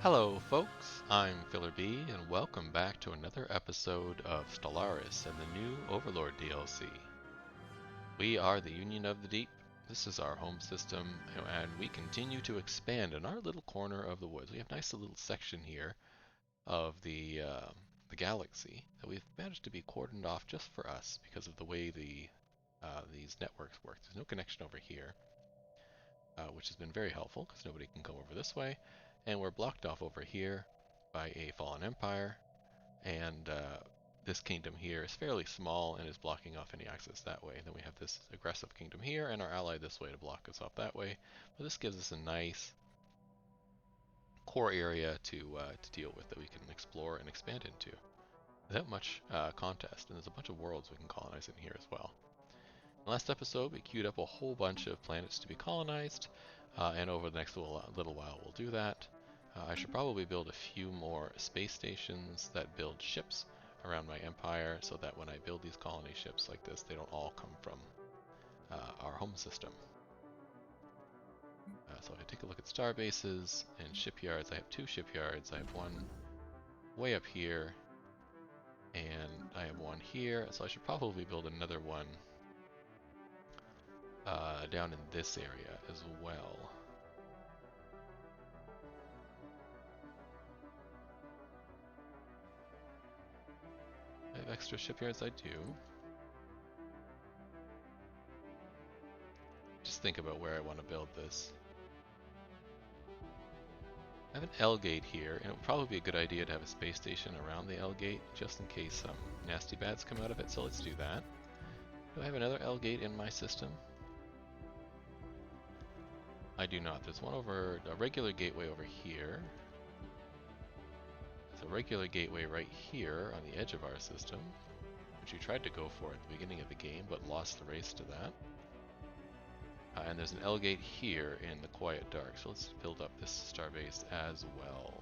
Hello folks, I'm Filler B and welcome back to another episode of Stellaris and the new Overlord DLC. We are the Union of the Deep, this is our home system, and we continue to expand in our little corner of the woods. We have a nice little section here of the galaxy that we've managed to be cordoned off just for us because of the way these networks work. There's no connection over here, which has been very helpful because nobody can come over this way. And we're blocked off over here by a fallen empire, and this kingdom here is fairly small and is blocking off any access that way. And then we have this aggressive kingdom here and our ally this way to block us off that way. But this gives us a nice core area to deal with that we can explore and expand into without much contest. And there's a bunch of worlds we can colonize in here as well. In the last episode, we queued up a whole bunch of planets to be colonized, and over the next little while we'll do that. I should probably build a few more space stations that build ships around my empire so that when I build these colony ships like this, they don't all come from our home system. So if I take a look at star bases and shipyards, I have two shipyards. I have one way up here, and I have one here, so I should probably build another one down in this area as well. I have extra shipyards, I do. Just think about where I want to build this. I have an L gate here, and it would probably be a good idea to have a space station around the L gate, just in case some nasty bads come out of it, so let's do that. Do I have another L gate in my system? I do not. There's one over, a regular gateway over here. There's a regular gateway right here on the edge of our system, which we tried to go for at the beginning of the game, but lost the race to that. And there's an L gate here in the quiet dark, so let's build up this starbase as well.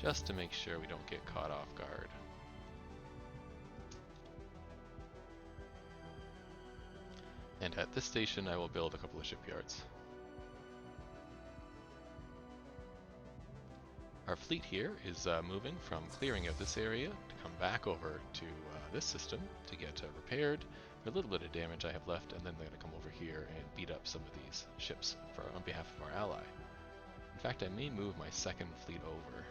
Just to make sure we don't get caught off guard. And at this station I will build a couple of shipyards. Our fleet here is moving from clearing out this area to come back over to this system to get repaired for a little bit of damage I have left, and then they're going to come over here and beat up some of these ships on behalf of our ally. In fact, I may move my second fleet over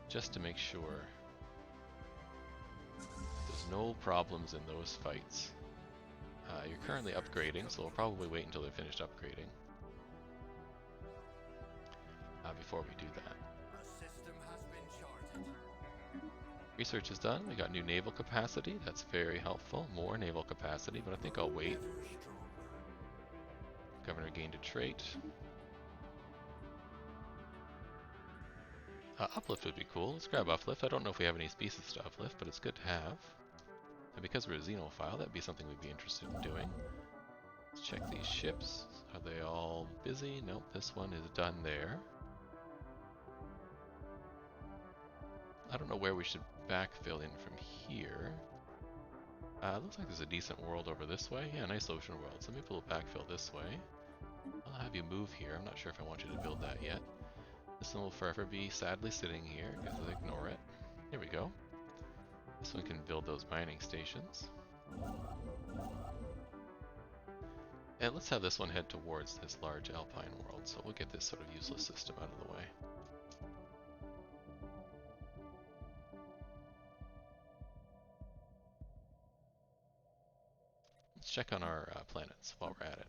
just to make sure there's no problems in those fights. You're currently upgrading, so we'll probably wait until they're finished upgrading before we do that. Research is done. We got new naval capacity. That's very helpful. More naval capacity, but I think I'll wait. Governor gained a trait. Uplift would be cool. Let's grab uplift. I don't know if we have any species to uplift, but it's good to have. And because we're a xenophile, that'd be something we'd be interested in doing. Let's check these ships. Are they all busy? Nope, this one is done there. I don't know where we should backfill in from here. Looks like there's a decent world over this way. Yeah, nice ocean world. So maybe we'll backfill this way. I'll have you move here. I'm not sure if I want you to build that yet. This one will forever be sadly sitting here because I'll ignore it. Here we go. This one can build those mining stations. And let's have this one head towards this large alpine world, so we'll get this sort of useless system out of the way. Let's check on our planets while we're at it.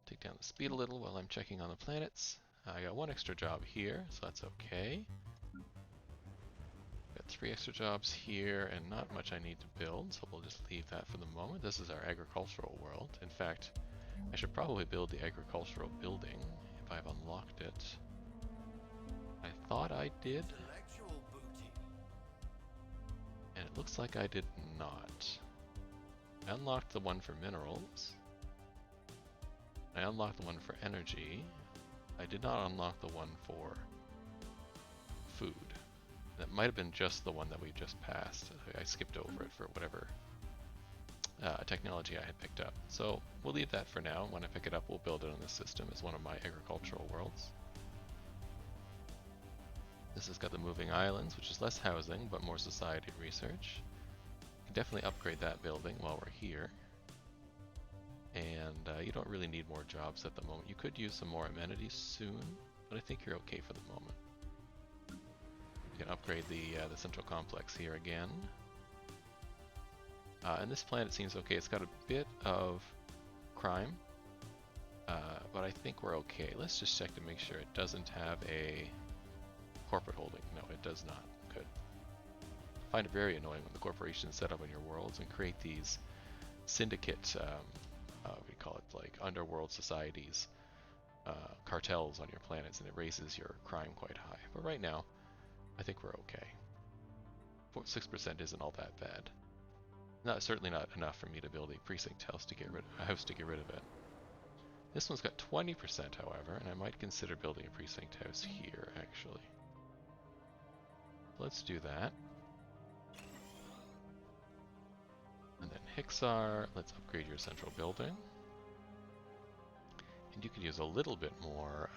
Take down the speed a little while I'm checking on the planets. I got one extra job here, so that's okay. Got 3 extra jobs here, and not much I need to build, so we'll just leave that for the moment. This is our agricultural world. In fact, I should probably build the agricultural building if I've unlocked it. I thought I did, and it looks like I did not. I unlocked the one for minerals. I unlocked the one for energy. I did not unlock the one for food. That might have been just the one that we just passed. I skipped over it for whatever technology I had picked up. So we'll leave that for now. When I pick it up, we'll build it on this system as one of my agricultural worlds. This has got the moving islands, which is less housing, but more society research. Can definitely upgrade that building while we're here. And you don't really need more jobs at the moment. You could use some more amenities soon, but I think you're okay for the moment. You can upgrade the central complex here again. And this planet seems okay. It's got a bit of crime, but I think we're okay. Let's just check to make sure it doesn't have a corporate holding. No, it does not. Good. I find it very annoying when the corporations set up on your worlds and create these syndicate, we call it like underworld societies, cartels on your planets, and it raises your crime quite high. But right now, I think we're okay. 6% isn't all that bad. Certainly not enough for me to build a precinct house to get rid of it. This one's got 20%, however, and I might consider building a precinct house here, actually. Let's do that. And then Hixar, let's upgrade your central building. And you could use a little bit more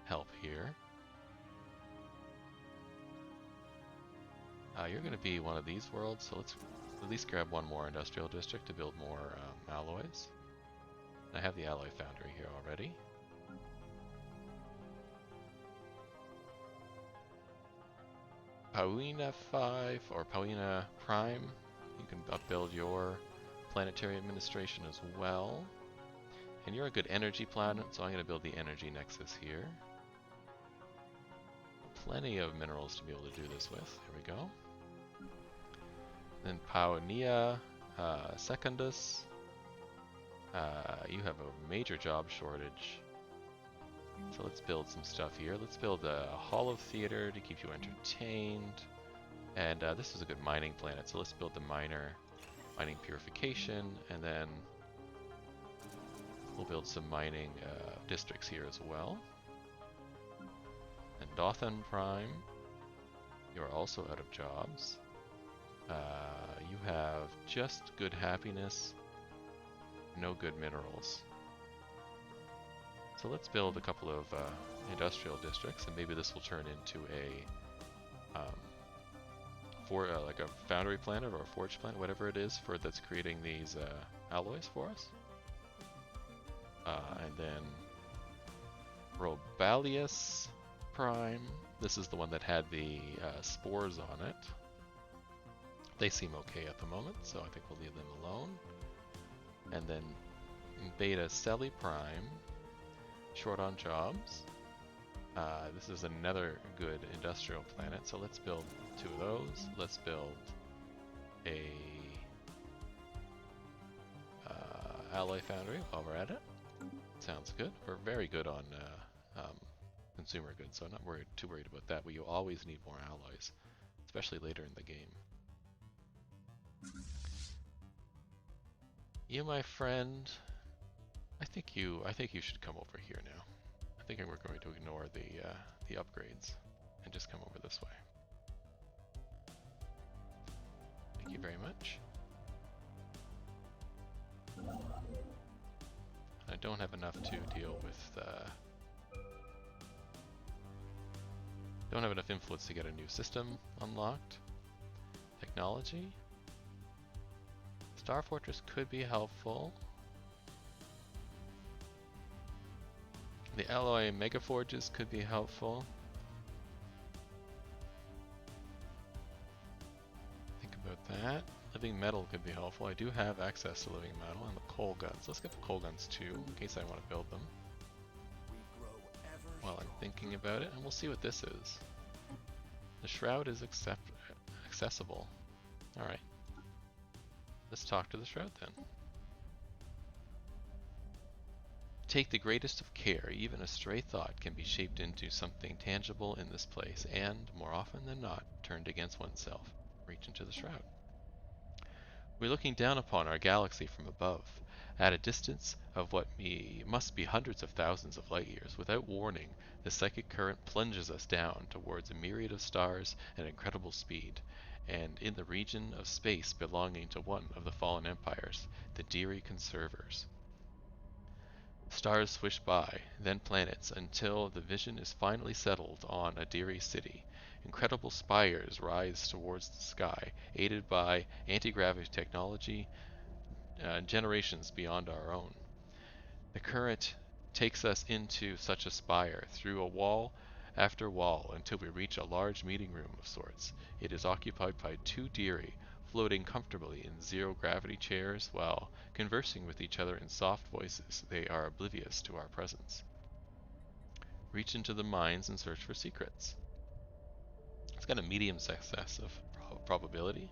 help here. You're going to be one of these worlds, so let's at least grab one more industrial district to build more alloys. I have the alloy foundry here already. Pauina 5 or Pauina Prime, you can upbuild your planetary administration as well. And you're a good energy planet, so I'm going to build the energy nexus here. Plenty of minerals to be able to do this with. Here we go. Then Paunia Secundus. You have a major job shortage. So let's build some stuff here. Let's build a Hall of Theater to keep you entertained. And this is a good mining planet, so let's build the mining purification, and then we'll build some mining districts here as well. And Dothan Prime, you are also out of jobs. You have just good happiness, no good minerals. So let's build a couple of industrial districts, and maybe this will turn into like a foundry planet or a forge planet, whatever it is that's creating these alloys for us. And then Robalius Prime. This is the one that had the spores on it. They seem okay at the moment, so I think we'll leave them alone. And then Beta Celi Prime. Short on jobs. This is another good industrial planet, so let's build 2 of those. Let's build a alloy foundry while we're at it. Sounds good. We're very good on consumer goods, so I'm not too worried about that. But you always need more alloys, especially later in the game. You, my friend, I think you should come over here now. I think we're going to ignore the upgrades and just come over this way. Thank you very much. I don't have enough to deal with. Don't have enough influence to get a new system unlocked. Technology. Star Fortress could be helpful. The alloy megaforges could be helpful. Think about that. Living metal could be helpful. I do have access to living metal and the coal guns. Let's get the coal guns too, in case I want to build them. While I'm thinking about it, and we'll see what this is. The Shroud is accessible. Alright. Let's talk to the Shroud then. Take the greatest of care. Even a stray thought can be shaped into something tangible in this place, and, more often than not, turned against oneself. Reach into the Shroud. We're looking down upon our galaxy from above, at a distance of what must be hundreds of thousands of light years. Without warning, the psychic current plunges us down towards a myriad of stars at incredible speed, and in the region of space belonging to one of the fallen empires, the Diri Conservers. Stars swish by, then planets, until the vision is finally settled on a Diri city. Incredible spires rise towards the sky, aided by anti-gravity technology generations beyond our own. The current takes us into such a spire, through a wall after wall, until we reach a large meeting room of sorts. It is occupied by two Diri, floating comfortably in zero-gravity chairs while conversing with each other in soft voices. They are oblivious to our presence. Reach into the mines and search for secrets. It's got a medium success of probability.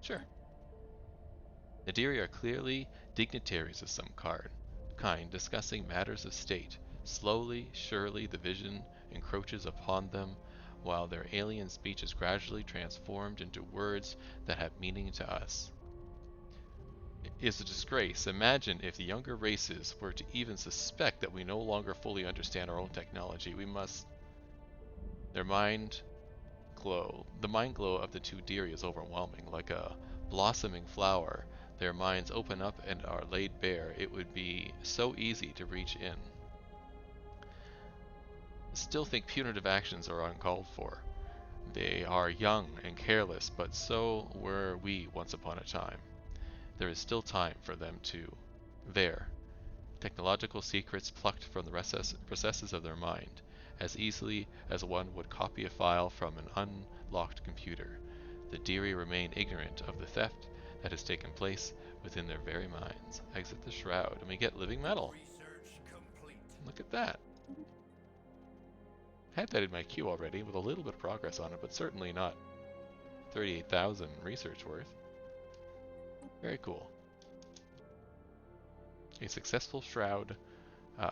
Sure. The Diri are clearly dignitaries of some kind, discussing matters of state. Slowly, surely, the vision encroaches upon them, while their alien speech is gradually transformed into words that have meaning to us. It is a disgrace. Imagine if the younger races were to even suspect that we no longer fully understand our own technology. We must... Their mind glow. The mind glow of the two Diri is overwhelming. Like a blossoming flower, their minds open up and are laid bare. It would be so easy to reach in. Still think punitive actions are uncalled for. They are young and careless, but so were we once upon a time. There is still time for them to... technological secrets plucked from the recesses of their mind, as easily as one would copy a file from an unlocked computer. The Diri remain ignorant of the theft that has taken place within their very minds. Exit the Shroud, and we get living metal. Look at that. I had that in my queue already, with a little bit of progress on it, but certainly not 38,000 research worth. Very cool. A successful Shroud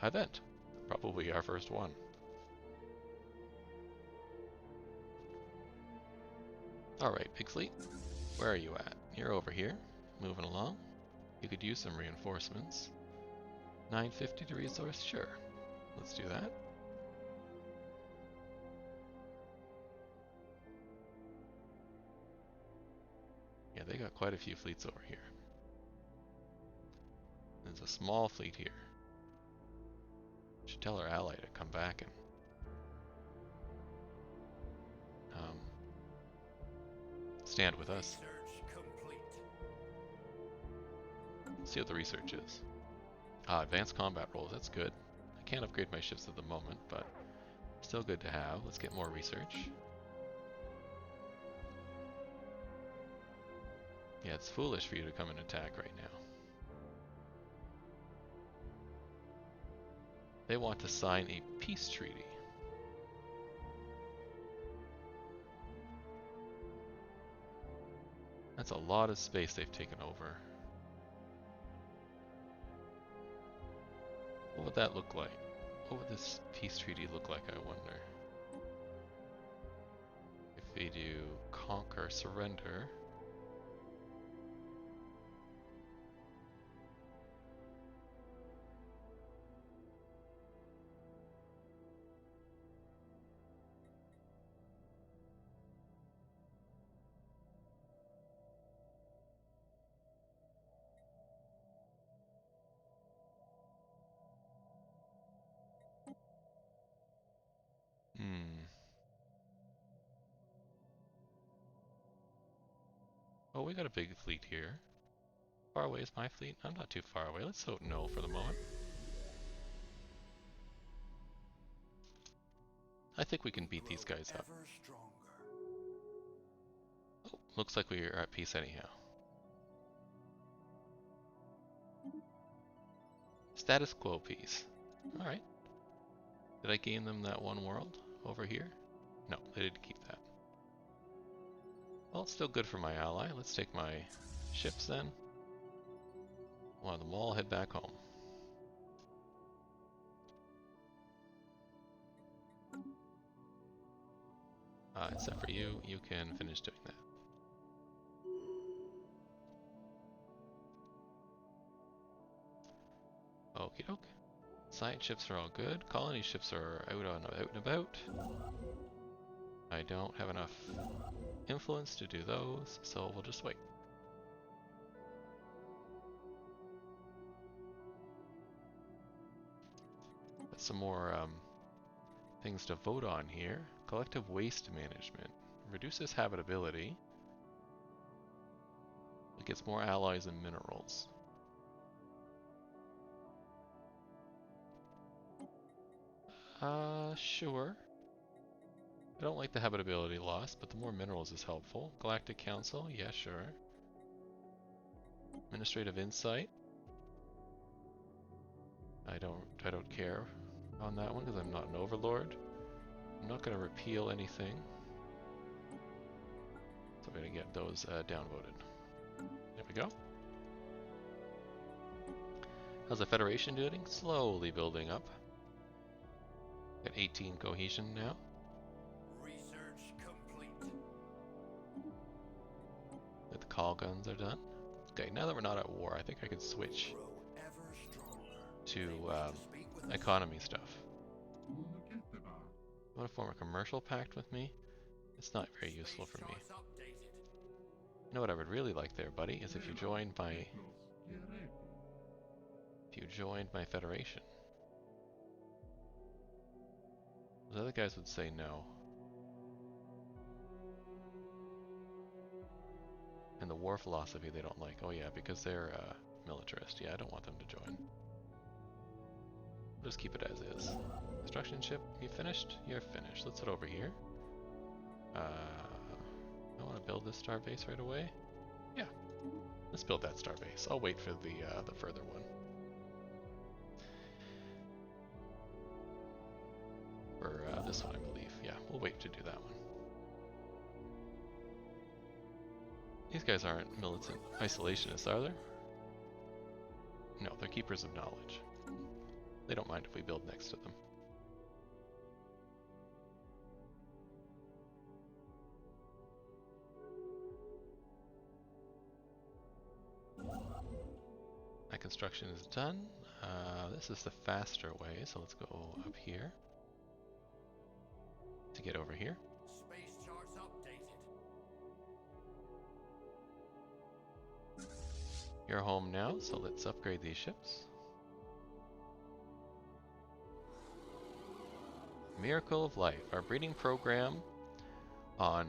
event. Probably our first one. Alright, Big Fleet. Where are you at? You're over here. Moving along. You could use some reinforcements. 950 to resource? Sure. Let's do that. Yeah, they got quite a few fleets over here. There's a small fleet here. Should tell our ally to come back and stand with us. See what the research is. Advanced combat roles, that's good. I can't upgrade my ships at the moment, but still good to have. Let's get more research. Yeah, it's foolish for you to come and attack right now. They want to sign a peace treaty. That's a lot of space they've taken over. What would that look like? What would this peace treaty look like, I wonder? If we do conquer, surrender. Oh, we got a big fleet here. Far away is my fleet? I'm not too far away. Let's vote no for the moment. I think we can beat these guys up. Oh, looks like we are at peace anyhow. Status quo peace. Alright. Did I gain them that one world over here? No, they didn't keep that. Well, it's still good for my ally. Let's take my ships then. One of them all head back home. Except for you, you can finish doing that. Okie doke. Science ships are all good. Colony ships are out and about. I don't have enough influence to do those, so we'll just wait. Got some more things to vote on here. Collective waste management. Reduces habitability. It gets more alloys and minerals. Sure. I don't like the habitability loss, but the more minerals is helpful. Galactic Council, yeah, sure. Administrative insight. I don't care on that one because I'm not an overlord. I'm not going to repeal anything. So we're going to get those downvoted. There we go. How's the Federation doing? Slowly building up. Got 18 cohesion now. Research complete. The call guns are done. Okay, now that we're not at war, I think I could switch to economy stuff. You want to form a commercial pact with me? It's not very useful for me. You know what I would really like there, buddy, is if you joined my federation. The other guys would say no. And the war philosophy they don't like. Oh yeah, because they're militarist. Yeah, I don't want them to join. Just keep it as is. Construction ship, you finished? You're finished. Let's head over here. I want to build this starbase right away. Yeah, let's build that starbase. I'll wait for the further one. For this one, I believe. Yeah, we'll wait to do that one. These guys aren't militant isolationists, are they? No, they're keepers of knowledge. They don't mind if we build next to them. My construction is done. This is the faster way, so let's go up here to get over here. Space charts updated. You're home now, so let's upgrade these ships. Miracle of Life, our breeding program on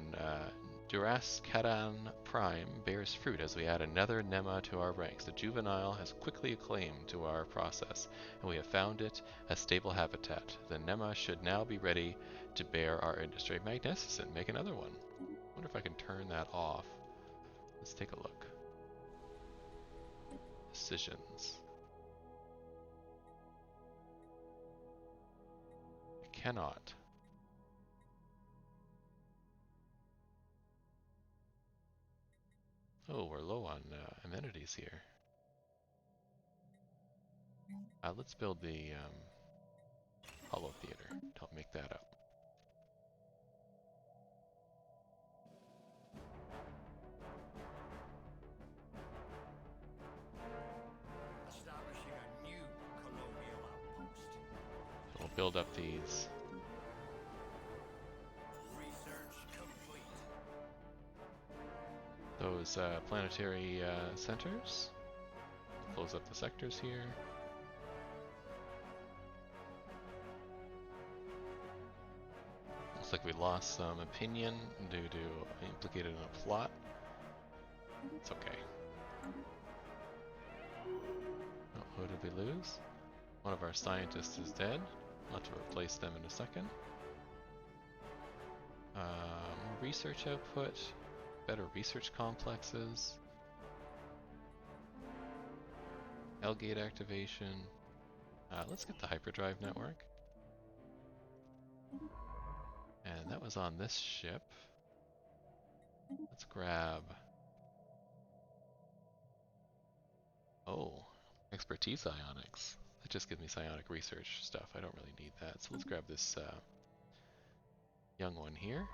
Duraskadan Prime bears fruit as we add another Nema to our ranks. The juvenile has quickly acclaimed to our process, and we have found it a stable habitat. The Nema should now be ready to bear our industry. Magnificent, make another one. I wonder if I can turn that off. Let's take a look. Decisions. I cannot. Oh, we're low on amenities here. Let's build the Hollow Theater to help make that up. Establishing a new colonial outpost. So we'll build up these. Research complete. Those planetary centers. Close up the sectors here. Looks like we lost some opinion due to implicated in a plot. It's okay. Oh, who did we lose? One of our scientists is dead. I'll have to replace them in a second. More research output. Better research complexes. L-gate activation. Let's get the hyperdrive network. And that was on this ship. Let's grab... Oh, expertise ionics. That just gives me psionic research stuff. I don't really need that. So let's grab this young one here.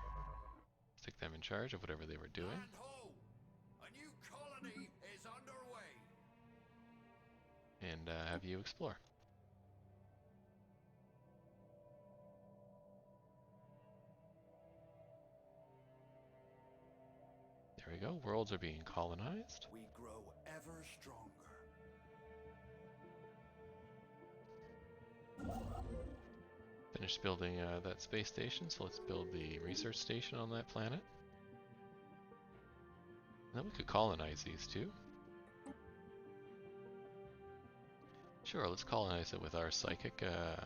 Stick them in charge of whatever they were doing. And ho! A new colony is underway. And have you explore. There we go. Worlds are being colonized. We grow ever stronger. Finished building that space station, so let's build the research station on that planet. And then we could colonize these two. Sure, let's colonize it with our psychic guy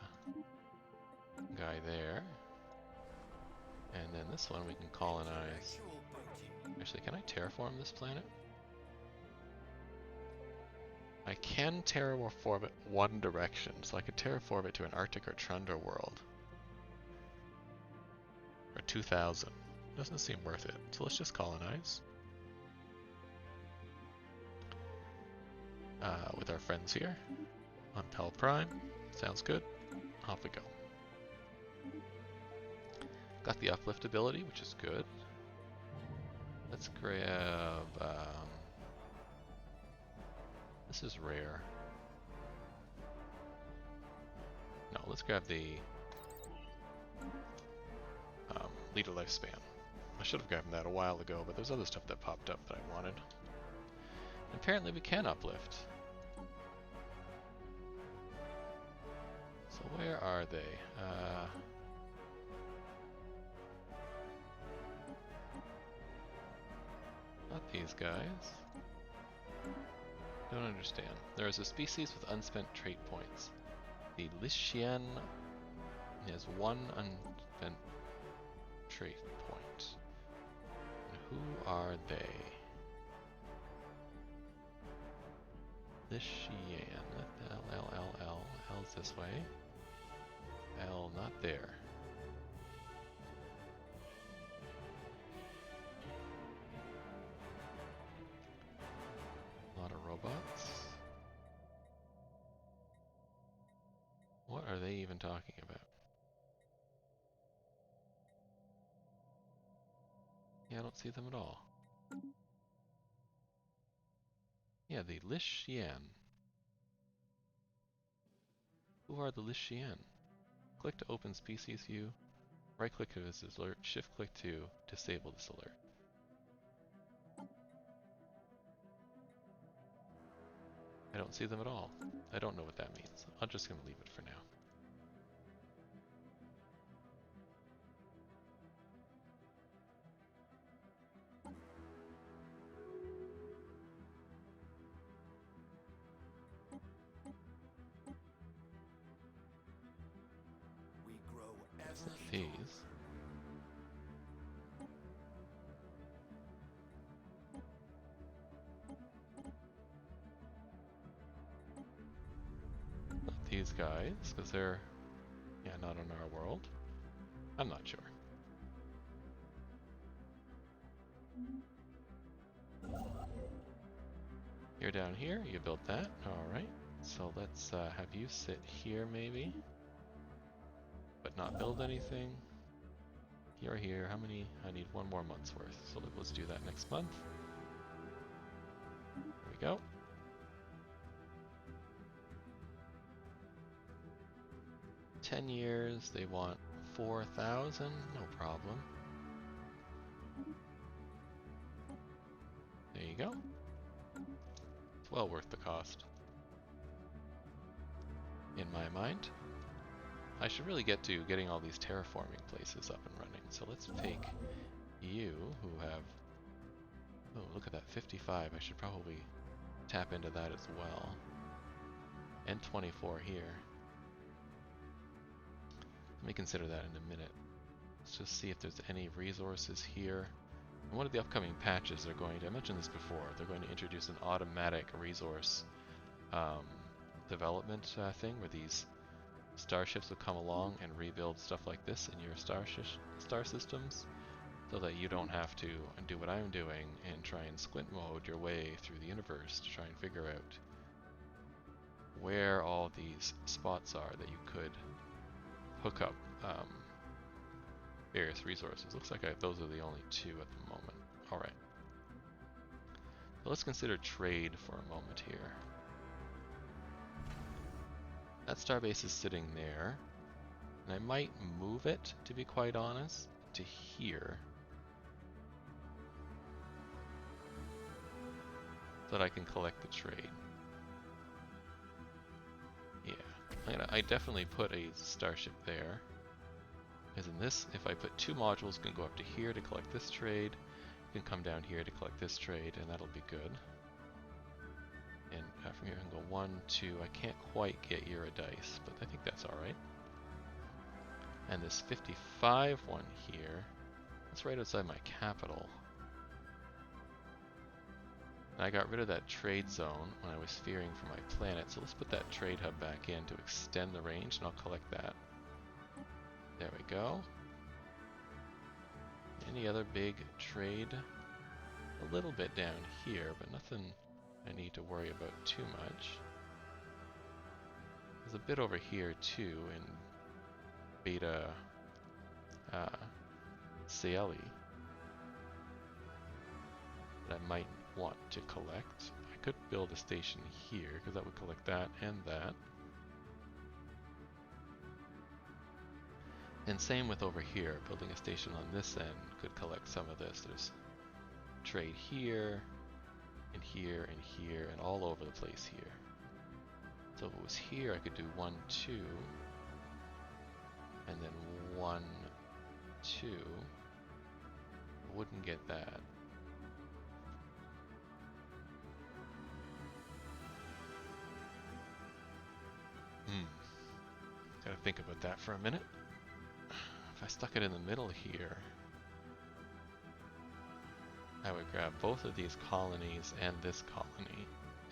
there. And then this one we can colonize. Actually, can I terraform this planet? I can terraform it one direction, so I could terraform it to an Arctic or Tundra world. Or 2000. Doesn't seem worth it, so let's just colonize. With our friends here on Pell Prime. Sounds good. Off we go. Got the uplift ability, which is good. Let's grab... this is rare. No, let's grab the leader lifespan. I should have gotten that a while ago, but there's other stuff that popped up that I wanted. Apparently we can uplift. So where are they? Not these guys. Don't understand. There is a species with unspent trait points. The Lishian has one unspent trait point. And who are they? Lishian. L. L's this way. L not there. A lot of robots. What are they even talking about? Yeah, I don't see them at all. Yeah, the Lishian. Who are the Lishian? Click to open species view. Right click to this alert. Shift click to disable this alert. I don't see them at all. I don't know what that means. I'm just going to leave it for now. We grow ever It's not stronger. these. Not these guys, because they're, yeah, not on our world. I'm not sure. You're down here, you built that, alright. So let's have you sit here maybe, but not build anything. You're here, how many? I need one more month's worth, so let's do that next month. There we go. $10 they want 4,000, no problem. There you go. It's well worth the cost. In my mind. I should really get to getting all these terraforming places up and running. So let's take you, who have... Oh, look at that, 55. I should probably tap into that as well. And 24 here. Let me consider that in a minute. Let's just see if there's any resources here. In one of the upcoming patches, they're going to, I mentioned this before, they're going to introduce an automatic resource development thing where these starships will come along and rebuild stuff like this in your star systems, so that you don't have to do what I'm doing and try and squint mode your way through the universe to try and figure out where all these spots are that you could hook up various resources. Looks like those are the only two at the moment. Alright. So let's consider trade for a moment here. That starbase is sitting there, and I might move it, to be quite honest, to here. so that I can collect the trade. Yeah, I definitely put a starship there. Because in this, if I put 2 modules, it can go up to here to collect this trade. You can come down here to collect this trade, and that'll be good. And from here I can go 1, 2. I can't quite get Eurydice, but I think that's alright. And this 55 one here, that's right outside my capital. And I got rid of that trade zone when I was fearing for my planet, so let's put that trade hub back in to extend the range, and I'll collect that. There we go. Any other big trade? A little bit down here, but nothing I need to worry about too much. There's a bit over here too in Beta Cieli that I might want to collect. I could build a station here because that would collect that and that. And same with over here, building a station on this end could collect some of this. There's trade here, and here, and here, and all over the place here. So if it was here, I could do 1, 2, and then 1, 2. I wouldn't get that. Gotta think about that for a minute. If I stuck it in the middle here, I would grab both of these colonies and this colony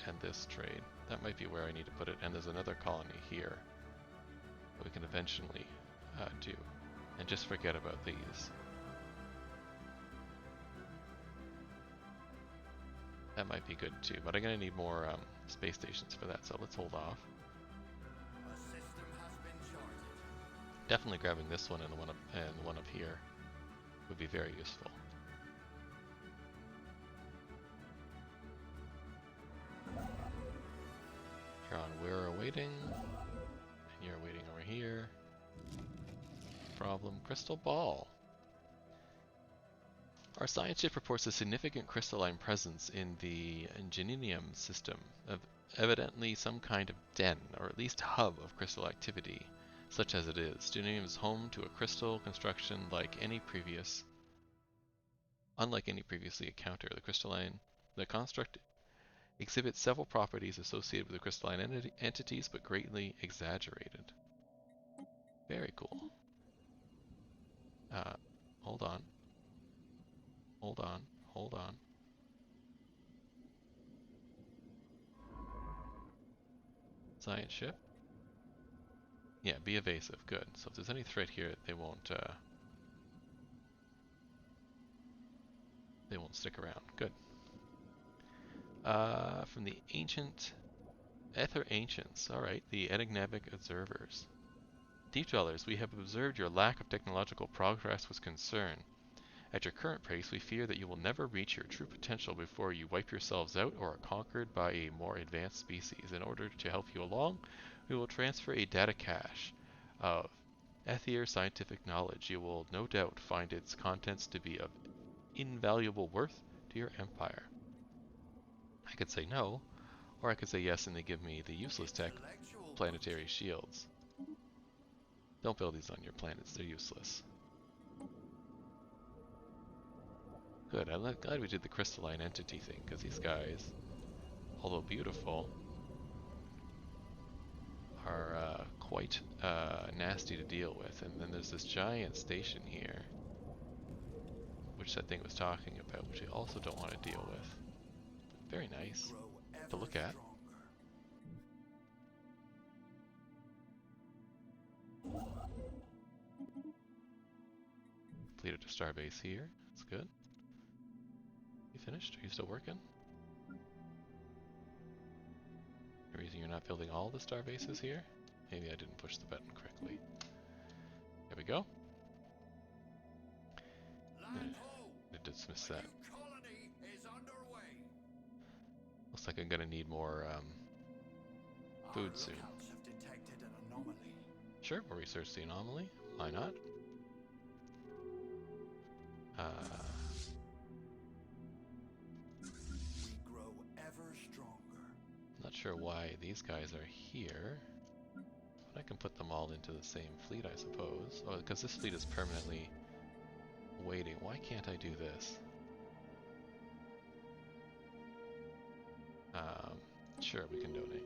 and this trade. That might be where I need to put it. And there's another colony here that we can eventually do. And just forget about these. That might be good too, but I'm going to need more space stations for that, so let's hold off. A system has been charted. Definitely grabbing this one and the one up here would be very useful. Here on, we're awaiting, and you're waiting over here. Problem, crystal ball. Our science ship reports a significant crystalline presence in the Ingenium system, of evidently some kind of den, or at least hub of crystal activity. Such as it is, Ingenium is home to a crystal construction unlike any previously encountered. The construct exhibits several properties associated with the crystalline entities, but greatly exaggerated. Very cool. Hold on. Hold on. Science ship? Yeah, be evasive. Good. So if there's any threat here, they won't stick around. Good. From the Ether Ancients. Alright, the enigmatic observers. Deep Dwellers, we have observed your lack of technological progress with concern. At your current pace, we fear that you will never reach your true potential before you wipe yourselves out or are conquered by a more advanced species. In order to help you along, we will transfer a data cache of Ether scientific knowledge. You will no doubt find its contents to be of invaluable worth to your empire. I could say no, or I could say yes and they give me the useless tech, planetary shields. Don't build these on your planets, they're useless. Good, I'm glad we did the crystalline entity thing, because these guys, although beautiful, are quite nasty to deal with. And then there's this giant station here, which that thing was talking about, which we also don't want to deal with. Very nice to look at. Completed a starbase here, that's good. You finished? Are you still working? The reason you're not building all the star bases here? Maybe I didn't push the button correctly. There we go. I dismiss that. Looks like I'm gonna need more food soon. Sure, we'll research the anomaly. Why not? We grow ever sure why these guys are here. But I can put them all into the same fleet, I suppose. Oh, because this fleet is permanently waiting. Why can't I do this? Sure, we can donate.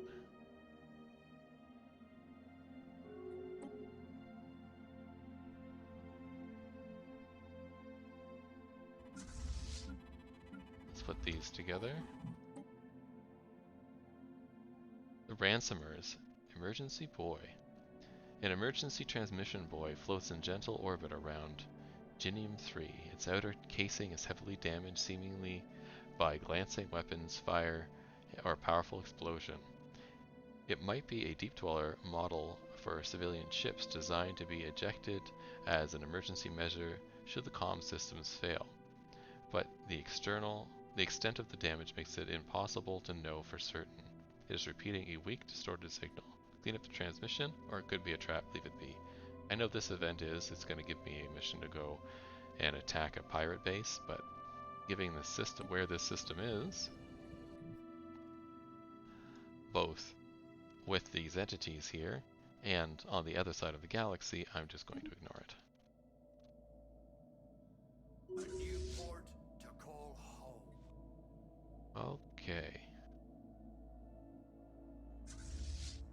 Let's put these together. The ransomers. Emergency buoy. An emergency transmission buoy floats in gentle orbit around Ginium 3. Its outer casing is heavily damaged, seemingly by glancing weapons, fire, or a powerful explosion. It might be a deep dweller model for civilian ships designed to be ejected as an emergency measure should the comm systems fail. But the extent of the damage makes it impossible to know for certain. It is repeating a weak, distorted signal. Clean up the transmission, or it could be a trap, leave it be. I know this event it's going to give me a mission to go and attack a pirate base, but giving the system where this system is, both with these entities here and on the other side of the galaxy, I'm just going to ignore it. A new port to call home. Okay.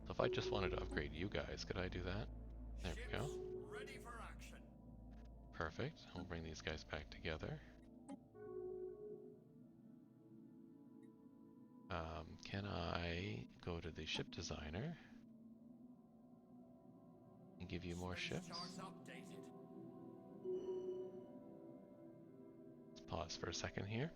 So if I just wanted to upgrade you guys, could I do that? There we go. Ready for action. Perfect. I'll bring these guys back together. Can I go to the ship designer and give you more ships? Charts updated. Let's pause for a second here.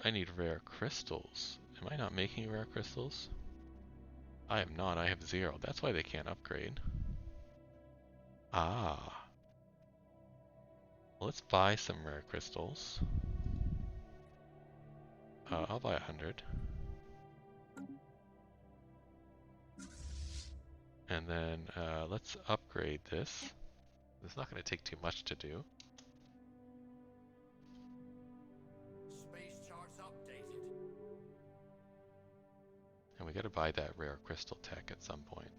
I need rare crystals. Am I not making rare crystals? I am not. I have 0. That's why they can't upgrade. Ah. Well, let's buy some rare crystals. I'll buy 100. And then let's upgrade this. It's not going to take too much to do. Space charts updated. And we got to buy that rare crystal tech at some point.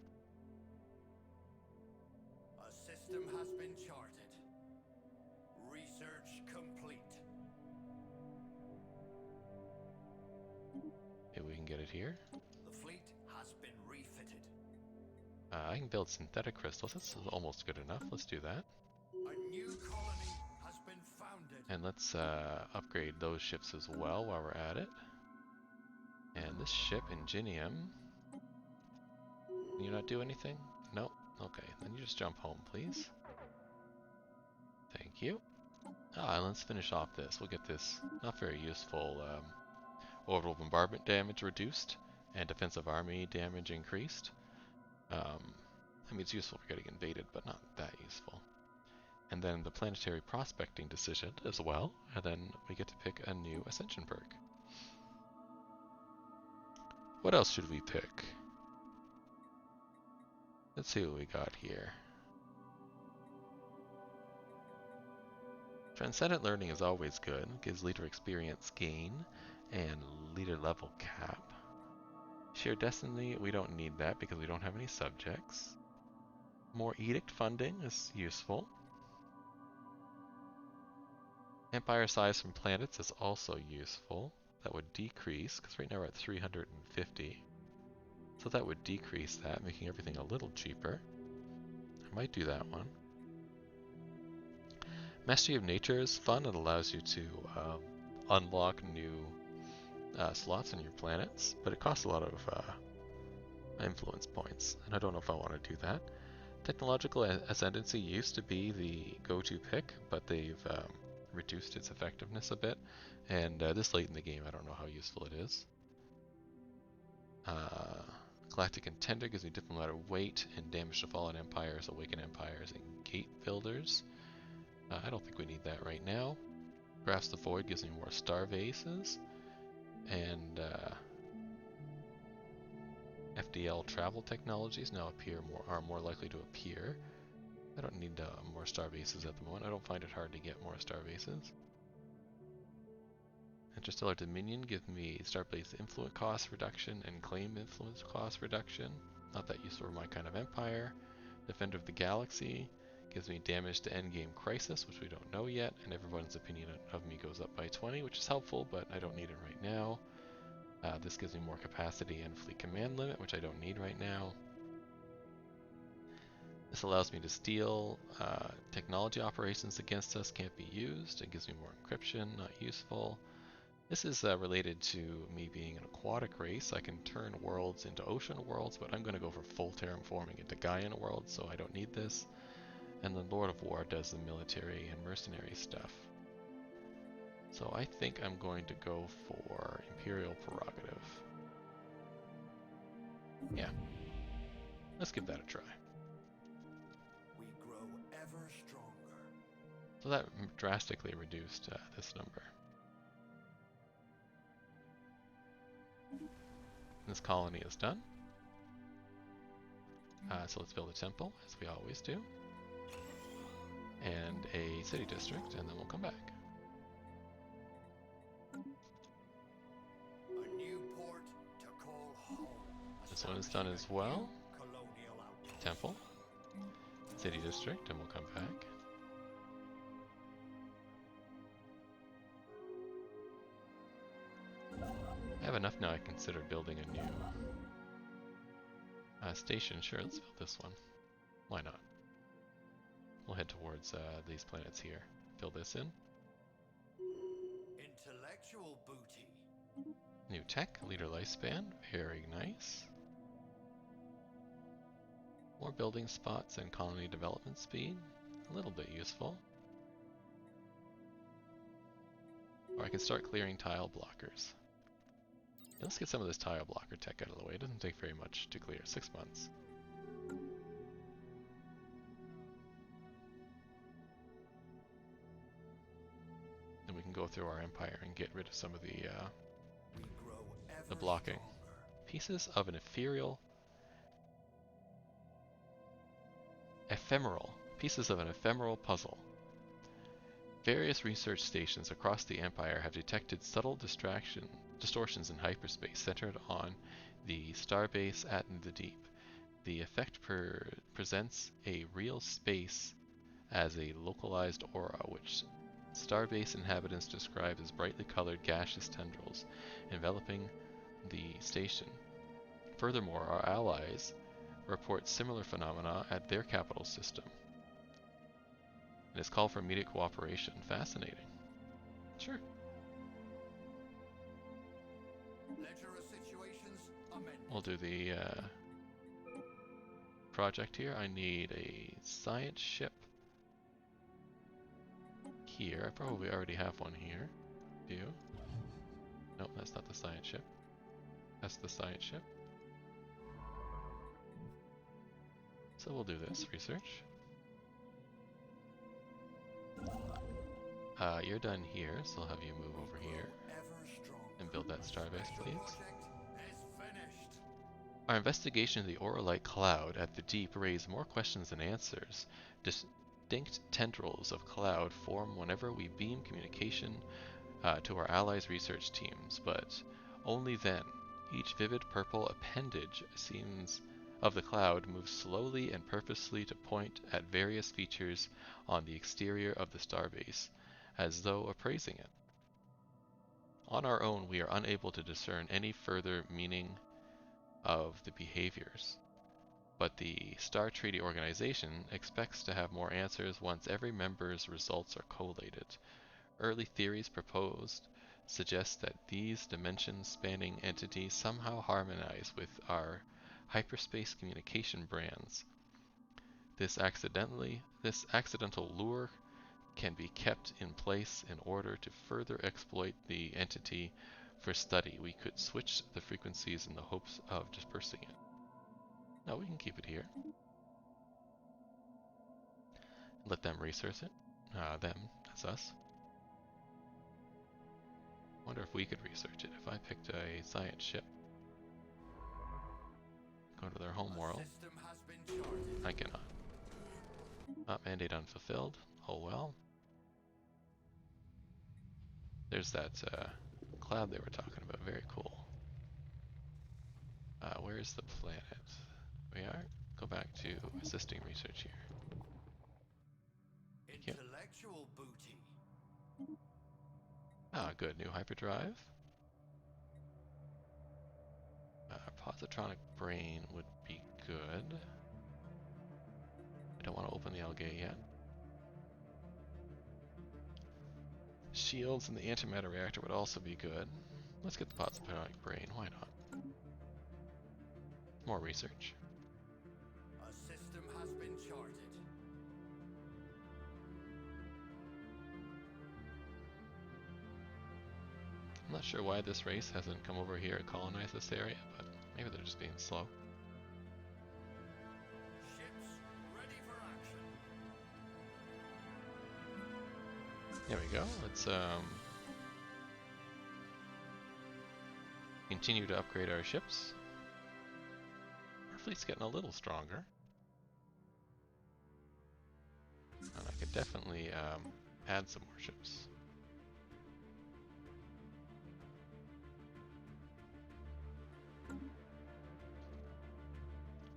A system has been charted. Research complete. Maybe we can get it here. The fleet has been refitted. I can build synthetic crystals. That's almost good enough. Let's do that. A new colony has been founded. And let's upgrade those ships as well while we're at it. And this ship, Ingenium. Can you not do anything? Nope. Okay, then you just jump home, please. Thank you. And let's finish off this. We'll get this not very useful orbital bombardment damage reduced and defensive army damage increased. I mean, it's useful for getting invaded, but not that useful. And then the planetary prospecting decision as well, and then we get to pick a new Ascension perk. What else should we pick? Let's see what we got here. Transcendent learning is always good. Gives leader experience gain and leader level cap. Sheer destiny, we don't need that because we don't have any subjects. More edict funding is useful. Empire size from planets is also useful. That would decrease, because right now we're at 350. So that would decrease that, making everything a little cheaper. I might do that one. Mastery of Nature is fun. It allows you to unlock new slots in your planets, but it costs a lot of influence points, and I don't know if I want to do that. Technological Ascendancy used to be the go-to pick, but they've reduced its effectiveness a bit, and this late in the game I don't know how useful it is. Galactic Contender gives me diplomatic weight and damage to fallen empires, awaken empires, and gate builders. I don't think we need that right now. Grasp the Void gives me more Starbases, and FDL travel technologies now are more likely to appear. I don't need more Starbases at the moment. I don't find it hard to get more Starbases. Interstellar Dominion gives me Starbase influence cost reduction and claim influence cost reduction. Not that useful for my kind of empire. Defender of the Galaxy gives me damage to endgame crisis, which we don't know yet, and everyone's opinion of me goes up by 20, which is helpful, but I don't need it right now. This gives me more capacity and fleet command limit, which I don't need right now. This allows me to steal technology operations against us, can't be used. It gives me more encryption, not useful. This is related to me being an aquatic race. I can turn worlds into ocean worlds, but I'm going to go for full terraforming into Gaian worlds, so I don't need this. And the Lord of War does the military and mercenary stuff. So I think I'm going to go for Imperial Prerogative. Yeah, let's give that a try. We grow ever stronger. So that drastically reduced this number. This colony is done. So let's build a temple, as we always do. And a city district, and then we'll come back. A new port to call home. This one is done as well. Colonial outpost. Temple, city district, and we'll come back. I have enough now I consider building a new station. Sure, let's build this one. Why not? We'll head towards these planets here. Fill this in. Intellectual booty. New tech, leader lifespan, very nice. More building spots and colony development speed, a little bit useful. Or I can start clearing tile blockers. Let's get some of this tile blocker tech out of the way. It doesn't take very much to clear, 6 months. Then we can go through our empire and get rid of some of the blocking. Pieces of an ephemeral puzzle. Various research stations across the Empire have detected subtle distortions in hyperspace centered on the starbase at the deep. The effect presents a real space as a localized aura, which starbase inhabitants describe as brightly colored gaseous tendrils enveloping the station. Furthermore, our allies report similar phenomena at their capital system. And it's called for immediate cooperation. Fascinating. Sure. Ledger of situations amended. We'll do the project here. I need a science ship here. I probably already have one here. Do you? Nope, that's not the science ship. That's the science ship. So we'll do this research. You're done here, so I'll have you move over here and build that starbase, please. Our investigation of the Auralite cloud at the deep raised more questions than answers. Distinct tendrils of cloud form whenever we beam communication to our allies' research teams, but only then. Each vivid purple appendage of the cloud moves slowly and purposely to point at various features on the exterior of the starbase, as though appraising it. On our own, we are unable to discern any further meaning of the behaviors, but the Star Treaty Organization expects to have more answers once every member's results are collated. Early theories proposed suggest that these dimension-spanning entities somehow harmonize with our hyperspace communication brands. This accidental lure can be kept in place in order to further exploit the entity for study. We could switch the frequencies in the hopes of dispersing it. No, we can keep it here. Let them research it. Them, that's us. wonder if we could research it. If I picked a science ship, go to their home world. System has been charted. I cannot. Mandate unfulfilled. Oh well. There's that cloud they were talking about. Very cool. Where's the planet? We are. Go back to assisting research here. Yep. Intellectual booty. Good. New hyperdrive. Positronic brain would be good. I don't want to open the algae yet. Shields and the antimatter reactor would also be good. Let's get the positronic brain. Why not? More research. A system has been charted. I'm not sure why this race hasn't come over here and colonized this area, but maybe they're just being slow. Ships ready for action. There we go. Let's continue to upgrade our ships. Our fleet's getting a little stronger. And I could definitely add some more ships.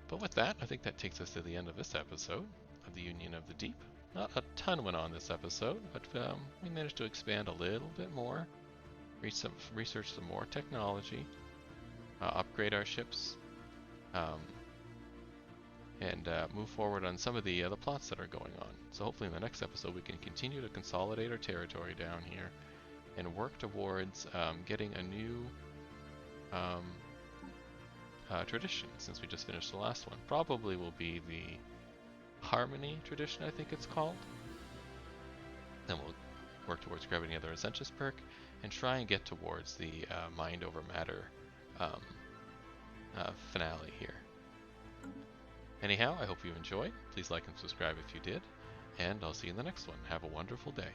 But with that, I think that takes us to the end of this episode of the Union of the Deep. Not a ton went on this episode, but we managed to expand a little bit more, research some more technology, upgrade our ships, and move forward on some of the plots that are going on. So hopefully in the next episode we can continue to consolidate our territory down here and work towards getting a new tradition, since we just finished the last one. Probably will be the Harmony tradition, I think it's called. Then we'll work towards grabbing the other Ascension perk and try and get towards the Mind over Matter finale here. Anyhow, I hope you enjoyed. Please like and subscribe if you did, and I'll see you in the next one. Have a wonderful day.